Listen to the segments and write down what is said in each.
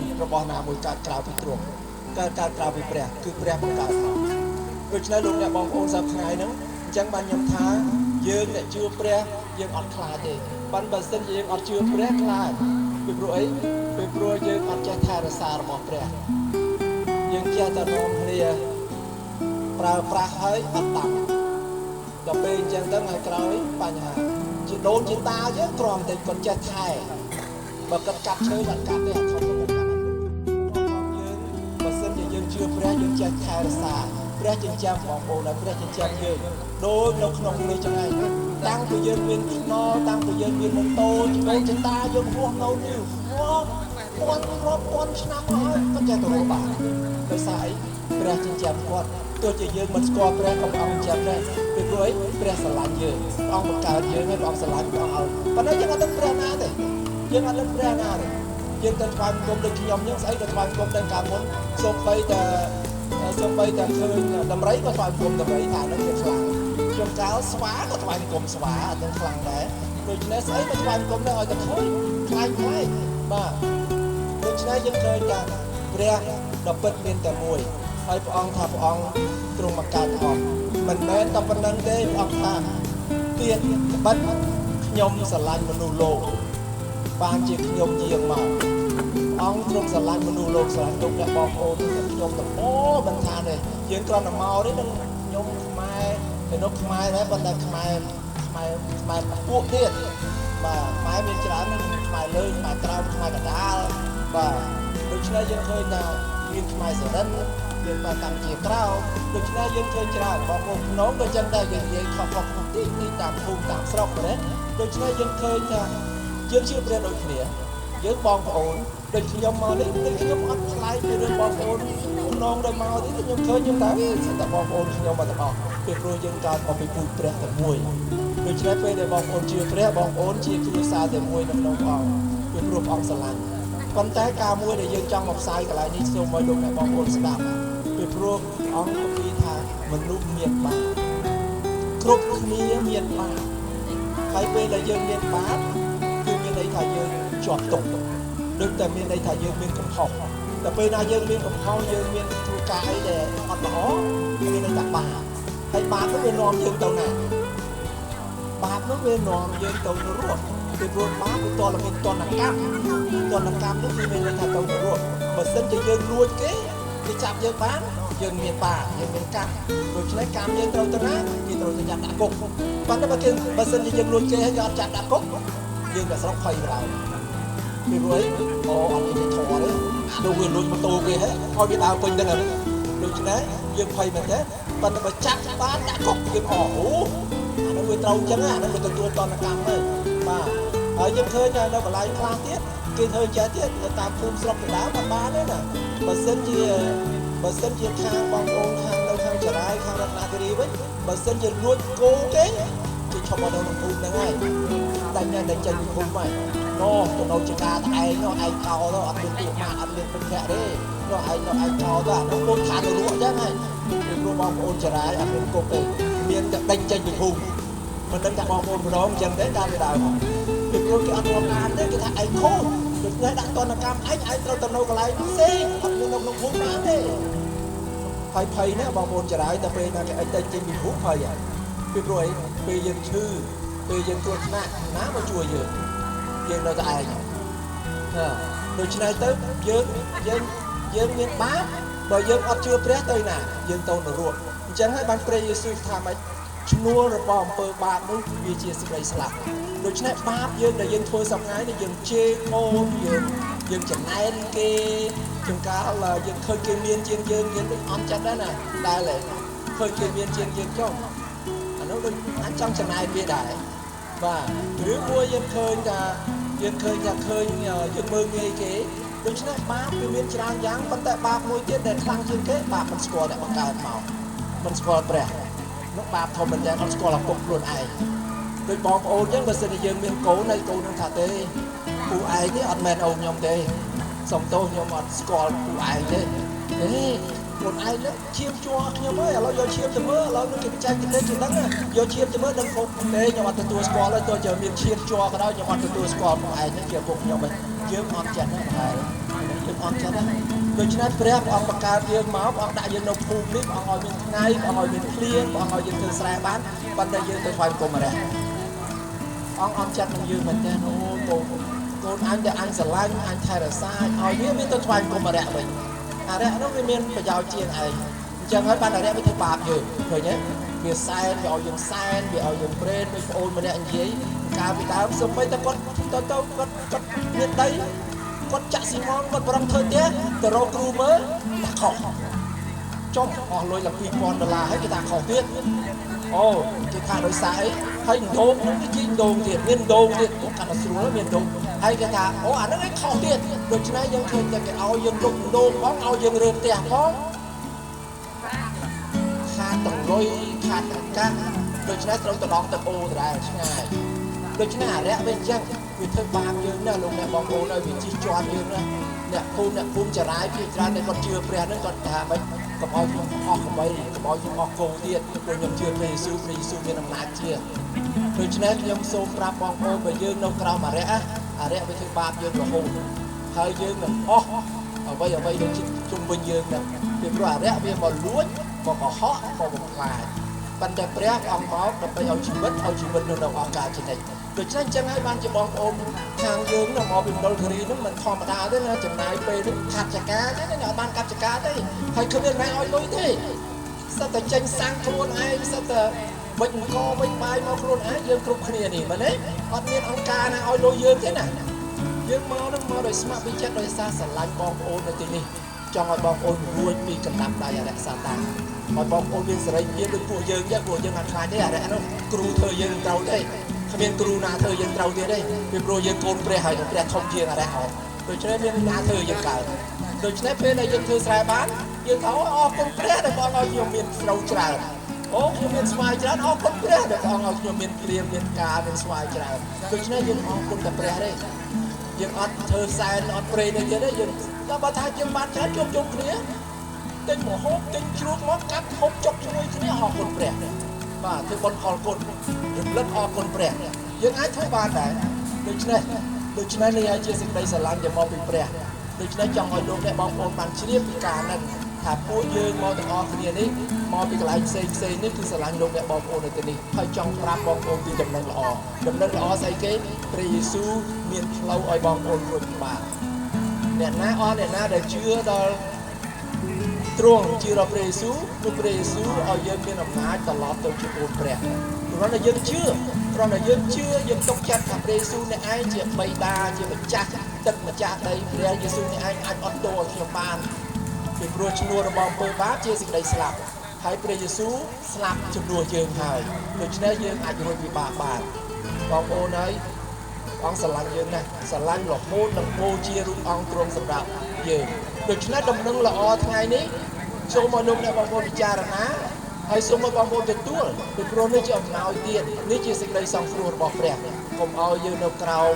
មានរបស់ណាមួយកើតក្រៅពីទ្រង់កើតក្រៅពីព្រះគឺព្រះបង្កើតមកដូច្នេះលោកអ្នកបងប្អូនសប្តាហ៍ថ្ងៃហ្នឹងអញ្ចឹងបានខ្ញុំថាយើងអ្នកជឿព្រះយើងអត់ខ្លាចទេប៉ុន្តែបើសិនជាយើងអត់ជឿព្រះខ្លាចពីព្រោះអីពីព្រោះយើងអត់ចេះថែរក្សារបស់ព្រះយើងចេះតែនាំគ្នាប្រើប្រាស់ហើយអត់តាមដល់ពេលអញ្ចឹងទៅថ្ងៃក្រោយបញ្ហាជាដូនជាតាយើងគ្រាន់តែគាត់ចេះថែបើគាត់កាត់ឈើគាត់កាត់ទេអត់ខុសគាត់កាត់យើងបើសិនជាយើងជឿព្រះយើងចេះថែរក្សាព្រះចិញ្ចឹមបងប្អូនហើយព្រះចិញ្ចឹមយើងដូចនៅក្នុងនេះចឹងហើយតាំងពីយើងមានខ្នល់តាំងពីយើងមានម៉ូតូដូនជាតាយើងហួសនៅនេះពាន់ឆ្នាំហើយគាត់ចេះទៅរកបានដោយសារអីព្រះចិញ្ចឹមគាត់ទោះជាយើងមិនស្គាល់ព្រះក៏ព្រះអង្គចិញ្ចឹមដែរពីព្រោះអីព្រះស្រឡាញ់យើងព្រះអង្គបង្កើតយើងហើយព្រះអង្គស្រឡាញ់ព្រះអង្គឲ្យប៉ុន្តែយើងអត់ដឹងព្រះណាទេយើងអត់ដឹងព្រះណាទេយើងទៅថ្វាយបង្គំដូចខ្ញុំយើងស្អីក៏ថ្វាយបង្គំទៅកាលមុនសូម្បីតែឃើញដំរីក៏ថ្វាយបង្គំដំរីថានឹងវាខ្លាំងជួនកាលស្វាក៏ថ្វាយបង្គំស្វាអត់ដឹងខ្លាំងដែរដូច្នេះស្អីក៏ថ្វាយបង្គំដែរឲ្យតែឃើញខ្លាំងបាទដូច្នេះយើងឃើញថាព្រះដ៏ពិតមានតែមួយហើយព្រះអង្គថាព្រះអង្គទ្រង់មកកើតអស់មិនមែនតែប៉ុណ្្នឹងទេព្រះអង្គថាទៀតក្បិតខ្ញុំស្រឡាញ់មនុស្សលោកបានជាខ្ញុំយាងមកអង្គទ្រង់ស្រឡាញ់មនុស្សលោកស្រឡាញ់លោកអ្នកបងប្អូនខ្ញុំទាំងអស់មិនថាទេយើងគ្រាន់តែមកនេះនឹងខ្ញុំខ្មែរឯនោះខ្មែរដែរប៉ុន្តែខ្មែរពួកទៀតបាទខ្មែរមានច្រើនណាស់ខ្មែរលើខ្មែរក្រោមខ្មែរកណ្ដាលបាទដូច្នេះយើងឃើញថាមានខ្មែរសរិនយើងមកកម្ពុជាក្រៅដូច្នេះយើងឃើញច្រើនបងប្អូនភ្នំក៏ចឹងដែរយើងនិយាយខុសទីតាមភូមិតាមស្រុកណាដូច្នេះយើងឃើញថាយើងជឿព្រះដូចគ្នាយើងបងប្អូនដូចខ្ញុំមកនេះខ្ញុំអត់ខ្លាចពីរឿងបងប្អូនភ្នំដែលមកនេះខ្ញុំឃើញខ្ញុំថាតែបងប្អូនខ្ញុំមកទាំងអស់ពីព្រោះយើងកើតមកពីពូជព្រះតែមួយដូច្នេះពេលដែលបងប្អូនជឿព្រះបងប្អូនជាគ្រួសារតែមួយនៅក្នុងព្រះអង្គពីព្រោះព្រះអង្គស្រឡាញ់ប៉ុន្តែការមួយដែលយើងចង់មកផ្សាយកន្លែងនេះសូមឲ្យលោកអ្នកបងប្អូនស្ដាប់ពីព្រោះអង្គនិយាយថាមនុស្សមានបាបគ្រប់គ្នាមានបាបហើយពេលដែលយើងមានបាបគឺមានន័យថាយើងជាប់ទុក្ខដូចតែមានន័យថាយើងមានកំហុសតែពេលណាយើងមានកំហុសយើងមានធ្វើការអីដែលអត់ល្អមានន័យថាបាបហើយបាបនោះវានាំយើងទៅណាបាបនោះវានាំយើងទៅនរកពីព្រោះបាបវាតលមានតនកម្មនោះគឺមានន័យថាទៅនរកបើសិនជាយើងលួចគេចាប់យើងបានយើងមានបាបយើងមានកម្មដូច្នេះកម្មយើងត្រូវទៅណាយើងត្រូវទៅចាប់ដាក់គុកប៉ុន្តែបើសិនជាយើងលួចគេហើយយើងអត់ចាប់ដាក់គុកយើងក៏ស្រុកភ័យទៅហើយពីព្រោះអីអត់មានធម៌ទេដូចវាលួចម៉ូតូគេហ៎ឲ្យវាដើរពេញទៅហ្នឹងដូច្នេះយើងភ័យមែនទេប៉ុន្តែបើចាប់បានដាក់គុកយើងអានោះវាត្រូវអញ្ចឹងអានោះវាទទួលតនកម្មហើយបាទហើយយើងឃើញនៅកន្លែងខ្លះទៀតគេធ្វើចេះទៀតតាមភូមិស្រុកកណ្ដាលមិនបានទេណាបើសិនជាខាងបងប្អូនខាងនៅខាងចរាយខាងរតនគិរីវិញបើសិនជាលួចគោគេឈប់មកនៅក្នុងភូមិហ្នឹងហើយតែចេញពីភូមិហើយនោះទៅនៅចកាតែឯងនោះឯងកោទៅអត់មានពួកម៉ាក់អត់មានពុកភ័ក្រទេនោះឯងកោទៅនោះដូចខាងទៅលក់អញ្ចឹងហើយពីព្រោះបងប្អូនចរាយអត់មានគុកទេមានតែដេញចេញពីភូមិមិនដឹងថាបងប្អូនម្ដងអញ្ចឹងទេតាមវាដើមពីព្រោះគេអត់រាប់អានទេគេថាឯងខូចដូច្នេះដាក់ទណ្ឌកម្មឯងត្រូវទៅនៅកន្លែងផ្សេងអត់មាននៅក្នុងភូមិបានទេហើយភ័យណាបងប្អូនចរាយតែពេលណាគេដេញចេញពីភូមិភ័យហើយពីព្រោះអីពេលយើងឈឺពេលយើងគ្រោះថ្នាក់ណាមកជួយយើងនៅតែឯងដូច្នេះទៅយើងមានបាបបើយើងអត់ជឿព្រះទៅណាយើងទៅនរកអញ្ចឹងហើយបានព្រះយេស៊ូវថាម៉េចឈ្នួលរបស់អំពើបាបនោះវាជាសេចក្តីស្លាប់ដូច្នេះបាបយើងដែលយើងធ្វើសប្តាហ៍នេះយើងជេរអូនយើងចំណែនគេជួនកាលយើងឃើញគេមានជាងយើងដូចអន់ចិត្តដែរណាដែលឃើញគេមានជាងយើងចុះអានោះដូចអាចចង់ចំណែនវាដែរបាទឬមួយយើងឃើញថាយើងមើលងាយគេដូច្នេះបាបវាមានច្រើនយ៉ាងប៉ុន្តែបាបមួយទៀតដែលខ្លាំងជាងគេបាបមិនស្គាល់តែបង្កើតមកមិនស្គាល់ព្រះនោះបាបធំមែនតើអត់ស្គាល់ឪពុកខ្លួនឯងដូចបងប្អូនអញ្ចឹងបើសិនជាយើងមានកូនហើយកូននឹងថាទេពូឯងនេះអត់មែនអូនខ្ញុំទេសុំទោសខ្ញុំអត់ស្គាល់ពូឯងទេខ្លួនឯងនឹងឈាមជួខ្ញុំហើយឥឡូវយកឈាមទៅមើលឥឡូវនឹងគេបច្ចេកទេសគេដឹងយកឈាមទៅមើលដឹងពុកទេខ្ញុំអត់ទទួលស្គាល់ទេទោះជាមានឈាមជួក៏ដោយខ្ញុំអត់ទទួលស្គាល់ពូឯងនេះជាពុកខ្ញុំទេយើងអត់ចិត្តហ្នឹងហើយ យើងអត់ចិត្តណាដូច្នេះព្រះអង្គបង្កើតយើងមកអង្គដាក់យើងនៅភូមិនេះអង្គឲ្យមានថ្ងៃអង្គឲ្យមានភ្លៀងអង្គឲ្យយើងធ្វើស្រែបានប៉ុន្តែយើងទៅថ្វាយគុំរះអង្គអត់ចិត្តនឹងយើងមែនទេអូកូនអញដែលអញស្រឡាញ់អញថែរក្សាឲ្យវាមានទៅថ្វាយគុំរះវិញអរិយនោះវាមានប្រយោជន៍ជាងឯងអញ្ចឹងហើយបានអរិយវាធ្វើបាបយើងឃើញទេវាសែនវាឲ្យយើងសែនវាឲ្យយើងប្រេតដូចប្អូនម្នាក់និយាយកាលពីដើមសូម្បីតែគាត់គាត់មានដីគាត់ចាក់ស៊ីម៉ងគាត់ប្រឹងធ្វើទៀតទៅរកគ្រូមើលថាខុសចុះអស់លុយឡើង$2000ហើយគេថាខុសទៀតអូគេថាដោយសារអីហើយដូងនឹងវាជីដូងទៀតមានដូងទៀតគាត់កាន់តែស្រួលមានដូងហើយគេថាអូអាហ្នឹងឯងខុសទៀតដូច្នេះយើងឃើញតែគេឲ្យយើងលុបដូងផងឲ្យយើងរើផ្ទះផងខាតទាំងលុយខាតទាំងកាសដូច្នេះត្រូវទៅដងទឹកអូដដែលឆ្ងាយដូច្នេះអរិយវាអញ្ចឹងវាធ្វើបាបយើងណាលោកអ្នកបងប្អូនឲ្យវាជិះជាន់យើងណាអ្នកភូមិចរាយភាគច្រើនតែគាត់ជឿព្រះហ្នឹងគាត់ថាម៉េចកុំឲ្យខ្ញុំអស់ក្បីកុំឲ្យខ្ញុំអស់គោទៀតព្រោះខ្ញុំជឿព្រះយេស៊ូវមានអំណាចជាដូច្នេះខ្ញុំសូមប្រាប់បងប្អូនបើយើងនៅក្រោមអរិយវាធ្វើបាបយើងរហូតហើយយើងនឹងអស់អ្វីដែលជុំវិញយើងហ្នឹងពីព្រោះអរិយវាមកលួចមកកុហកមកបំផ្លាញប៉ុន្តែព្រះអង្គមកដើម្បីឲ្យជីវិតនៅក្នុងឱកាសជានិច្ចដូច្នេះអញ្ចឹងហើយបានជាបងប្អូនខាងយើងនៅមកពីមណ្ឌលគិរីនោះមិនធម្មតាទេណាចំណាយពេលនេះខាត់ចកាទេណាអត់បានកាត់ចកាទេហើយគ្មានណាឲ្យលុយទេសិតតែចេញសាំងខ្លួនឯងសិតតែវិចអង្គវិចបាយមកខ្លួនឯងយើងគ្រប់គ្នានេះមែនទេអត់មានអង្គការណាឲ្យលុយយើងទេណាយើងមកនឹងមកដោយស្ម័គ្រវិចិត្រដោយសារស្រឡាញ់បងប្អូននៅទីនេះចង់ឲ្យបងប្អូនរួចពីកណ្ដាប់ដៃអរិយសាតានឲ្យបងប្អូនមានសេរីភាពដូចពួកយើងចឹងពួកយើងអត់ខ្លាចទេអរិយនោះគ្រូធ្វើយើងត្រូវទេគ្មានគ្រូណាធ្វើយើងត្រូវទៀតទេពីព្រោះយើងកូនព្រះហើយព្រះធំជាងអរិយអត់ដូច្នេះមានណាធ្វើយើងកើតដូច្នេះពេលដែលយើងធ្វើស្រែបានយើងថាអរគុណព្រះដែលបងឲ្យខ្ញុំមានស្រូវច្រើនអូខ្ញុំមានស្វាយច្រើនអរគុណព្រះដែលបងឲ្យខ្ញុំមានព្រាមមានការមានស្វាយច្រើនដូច្នេះយើងអរគុណតែព្រះទេយើងអត់ធ្វើសែនអត់ព្រេងទៀតទេយើងតែបើថាយើងបានច្រើនជួបជុំគ្នាទិញមកហូបទិញជ្រូកមកកាត់ហូបចុកជាមួយគ្នាអរគុណព្រះបាទធ្វើបុណ្យអរគុណរំលឹកអរគុណព្រះយើងអាចធ្វើបានដែរដូច្នេះនេះហើយជាសេចក្តីស្រឡាញ់ដែលមកពីព្រះដូច្នេះចង់ឲ្យលោកអ្នកបងប្អូនបានជ្រាបពីការហ្នឹងថាពួកយើងមកទាំងអស់គ្នានេះមកពីកន្លែងផ្សេងនេះគឺស្រឡាញ់លោកអ្នកបងប្អូននៅទីនេះហើយចង់ប្រាប់បងប្អូនពីដំណឹងល្អស្អីគេព្រះយេស៊ូវមានផ្លូវឲ្យបងប្អូនរួចបានអ្នកណាដែលជឿដល់ទ្រង់ជឿដល់ព្រះយេស៊ូវនោះព្រះយេស៊ូវឲ្យយើងមានអំណាចត្រឡប់ទៅជាកូនព្រះគ្រាន់តែយើងជឿយើងទុកចិត្តថាព្រះយេស៊ូវអ្នកឯងជាបិតាជាម្ចាស់ទឹកម្ចាស់ដីព្រះយេស៊ូវអ្នកឯងអាចអត់ទោសឲ្យខ្ញុំបានពីព្រោះឈ្មោះរបស់អំពើបាបជាសេចក្តីស្លាប់ហើយព្រះយេស៊ូវស្លាប់ជំនួសយើងហើយដូច្នេះយើងអាចរួចពីបាបបានបងប្អូនហើយអង្គស្រឡាញ់យើងណាស់ស្រឡាញ់រហូតដល់បូជារូបអង្គទ្រង់សម្រាប់យើងដូច្នេះដំណឹងល្អថ្ងៃនេះសូមឲ្យលោកអ្នកបងប្អូនពិចារណាហើយសូមឲ្យបងប្អូនទទួលពីព្រោះនេះជាអំណោយទៀតនេះជាសេចក្តីសង្គ្រោះរបស់ព្រះកុំឲ្យយើងនៅក្រោម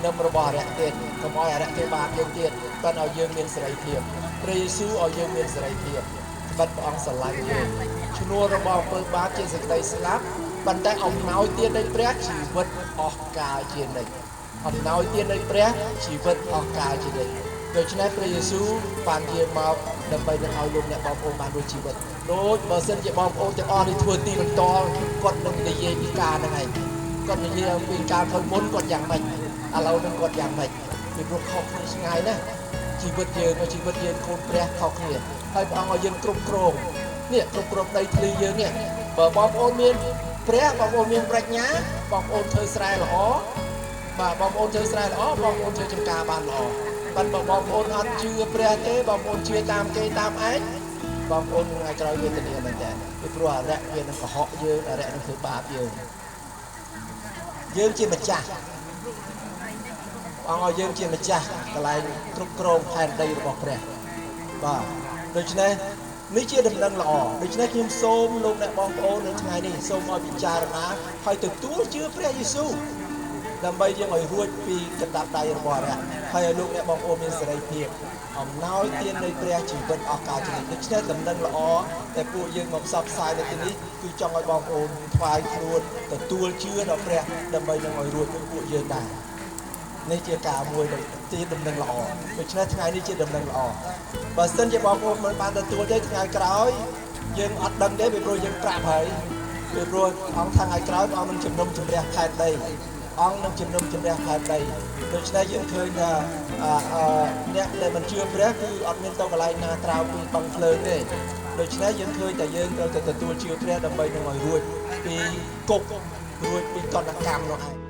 នឹមរបស់អរិយទៀតកុំឲ្យអរិយទេបាបយើងទៀតប៉ុន្តែឲ្យយើងមានសេរីភាពព្រះយេស៊ូវឲ្យយើងមានសេរីភាពបាត់ព្រះអង្គស្រឡាញ់យើងឈ្នួលរបស់អំពើបាបជាសេចក្តីស្លាប់ប៉ុន្តែអំណោយទៀតនៃព្រះជីវិតអស់កលជានិច្ចអំណោយទៀតនៃព្រះជីវិតអស់កលជានិច្ចដូច្នេះព្រះយេស៊ូវបានយាងមកដើម្បីនឹងឲ្យលោកអ្នកបងប្អូនបានរួចជីវិតដូចបើសិនជាបងប្អូនទាំងអស់នេះធ្វើទីបន្តគាត់នឹងនិយាយពីការហ្នឹងឯងគាត់និយាយអំពីការធ្វើមុនគាត់យ៉ាងម៉េចឥឡូវនឹងគាត់យ៉ាងម៉េចពីព្រោះខុសគ្នាឆ្ងាយណាស់ជីវិតយើងកូនព្រះខុសគ្នាហើយព្រះអង្គឲ្យយើងគ្រប់គ្រងនេះគ្រប់គ្រងដីធ្លីយើងនេះបើបងប្អូនមានព្រះបងប្អូនមានប្រាជ្ញាបងប្អូនធ្វើស្រែល្អបាទបងប្អូនធ្វើស្រែល្អបងប្អូនធ្វើចម្ការបានល្អប៉ុន្តែបងប្អូនអត់ជឿព្រះទេបងប្អូនជឿតាមគេតាមឯងបងប្អូនថ្ងៃក្រោយវេទនាមែនតើពីព្រោះអរិយវានឹងកុហកយើងអរិយនឹងធ្វើបាបយើងជាម្ចាស់អង្គឲ្យយើងជាម្ចាស់កន្លែងគ្រប់គ្រងផែនដីរបស់ព្រះបាទដូច្នេះនេះជាដំណឹងល្អដូច្នេះខ្ញុំសូមលោកអ្នកបងប្អូននៅថ្ងៃនេះសូមឲ្យពិចារណាហើយទទួលជឿព្រះយេស៊ូវដើម្បីយើងឲ្យរួចពីកណ្ដាប់ដៃរបស់អរិយហើយឲ្យលោកអ្នកបងប្អូនមានសេរីភាពអំណោយទាននៃព្រះជីវិតអស់កលជានិច្ចដូច្នេះដំណឹងល្អតែពួកយើងមកផ្សព្វផ្សាយនៅទីនេះគឺចង់ឲ្យបងប្អូនថ្វាយខ្លួនទទួលជឿដល់ព្រះដើម្បីនឹងឲ្យរួចពីពួកយើងដែរ នេះជាការមួយដែលជាដំណឹងល្អដូច្នេះថ្ងៃនេះជាដំណឹងល្អបើសិនជាបងប្អូនមិនបានទទួលទេថ្ងៃក្រោយយើងអត់ដឹងទេពីព្រោះយើងប្រាប់ហើយពីព្រោះអង្គថ្ងៃក្រោយអង្គនឹងជំនុំជម្រះខេត្តដីអង្គនឹងជំនុំជម្រះខេត្តដីដូច្នេះយើងឃើញថាអ្នកដែលមិនជឿព្រះគឺអត់មានទៅកន្លែងណាក្រៅពីបឹងភ្លើងទេដូច្នេះយើងឃើញតែយើងត្រូវតែទទួលជឿព្រះដើម្បីនឹងឲ្យរួចពីគុករួចពីកតកម្មនោះឯង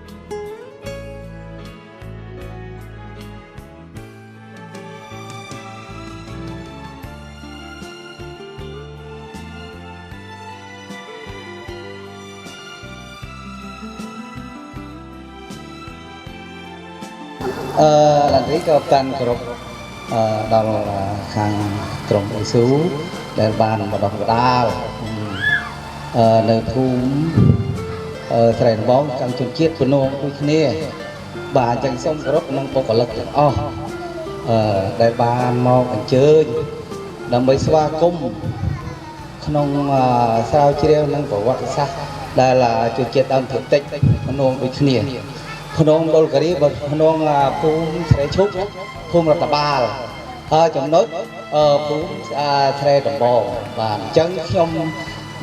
lần đấy có tan group đó là hàng trồng cây sú để bàn và đọc đa nơi thu thầy bóng trong chuyên chiết của nông quý khné bà chẳng xong group nông bộ lực để bàn mò cảnh chơi đầm bấy xoa cung nông sao chia nông bộ vật sắc đây là chuyên chiết âm thực tích của nông quý khnéพนมโดลกรีบพนมภูมิเสรชุกภูมิรัฐบาลจำนวนภูมิเสรตบองบ้านจังขยม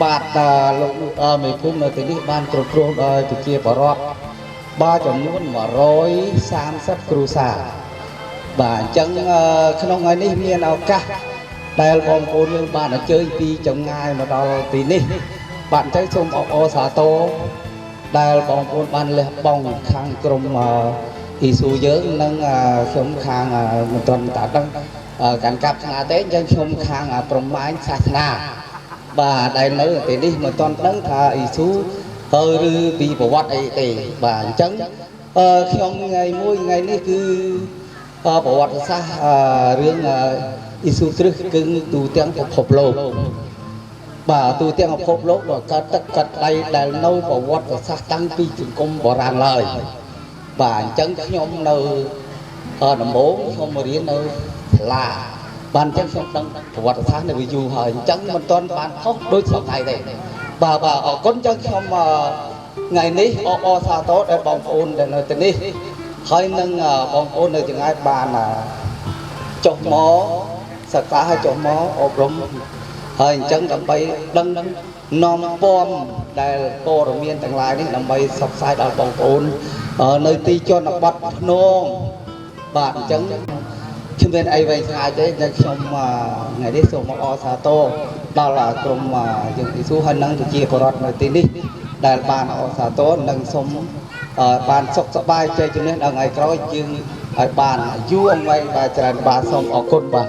บาดลงมีภูมิในที่นี้บ้านกรุบกรุบจุดเกี่ยวปรอดบ้าจำนวนมา130 ครูสาบ้านจังขนมไงนี่มีเอากะแต่บองปูนบ้านเจอปีจังไงมาดอปีนี้บ้านใช้ชมอสาโตได้บองปูนบ้านเลยบองข้างกรมอิสุเยอะนั่งชมข้างมันตอนตัดตั้งการกับนาเต้ยังชมข้างปรมไม้ศาสนาบ่าได้เนื้อแต่นี่มันตอนตั้งท่าอิสุรือปีประวัติไอ้เต๋บ่าจังชมไงมุ้ยไงนี่คือประวัติศาสตร์เรื่องอิสุตรึกกึ่งตูเตียงขบโลกbà tu tiên học phúc lốt rồi cất đây đại nâu và quật và sát tăng pi trường công bỏ ràng lời bà chân nhóm nơi nằm bố không mà đi nơi là ban chân xong tăng quật và sát này bị dù hỏi chân mình toàn ban khóc đối tượng này đây bà ở con chân không mà ngày ní xa tốt để bóng ôn để nơi tình đi hơi nâng bóng ôn nơi chừng ai bà là chọc mó sạc phá hay chọc mó ộp rung hơi chân đầm bay đâm nom bom đại cô đồng miên tầng lại đi đầm bay sập sai đại bóng ôn ở nơi ti cho nó bắt nô bạn chân chuyên viên ai vậy hai đấy là trong ngày đi số một sa tô đó là cùng những cái số hành năng thì chia vào nơi tin đi đại bàn sa tô nâng sống bàn sọc sập bay chơi cho nên ở ngày đó nhưng ở bàn du ông vậy và tràn bà xong ở côn bà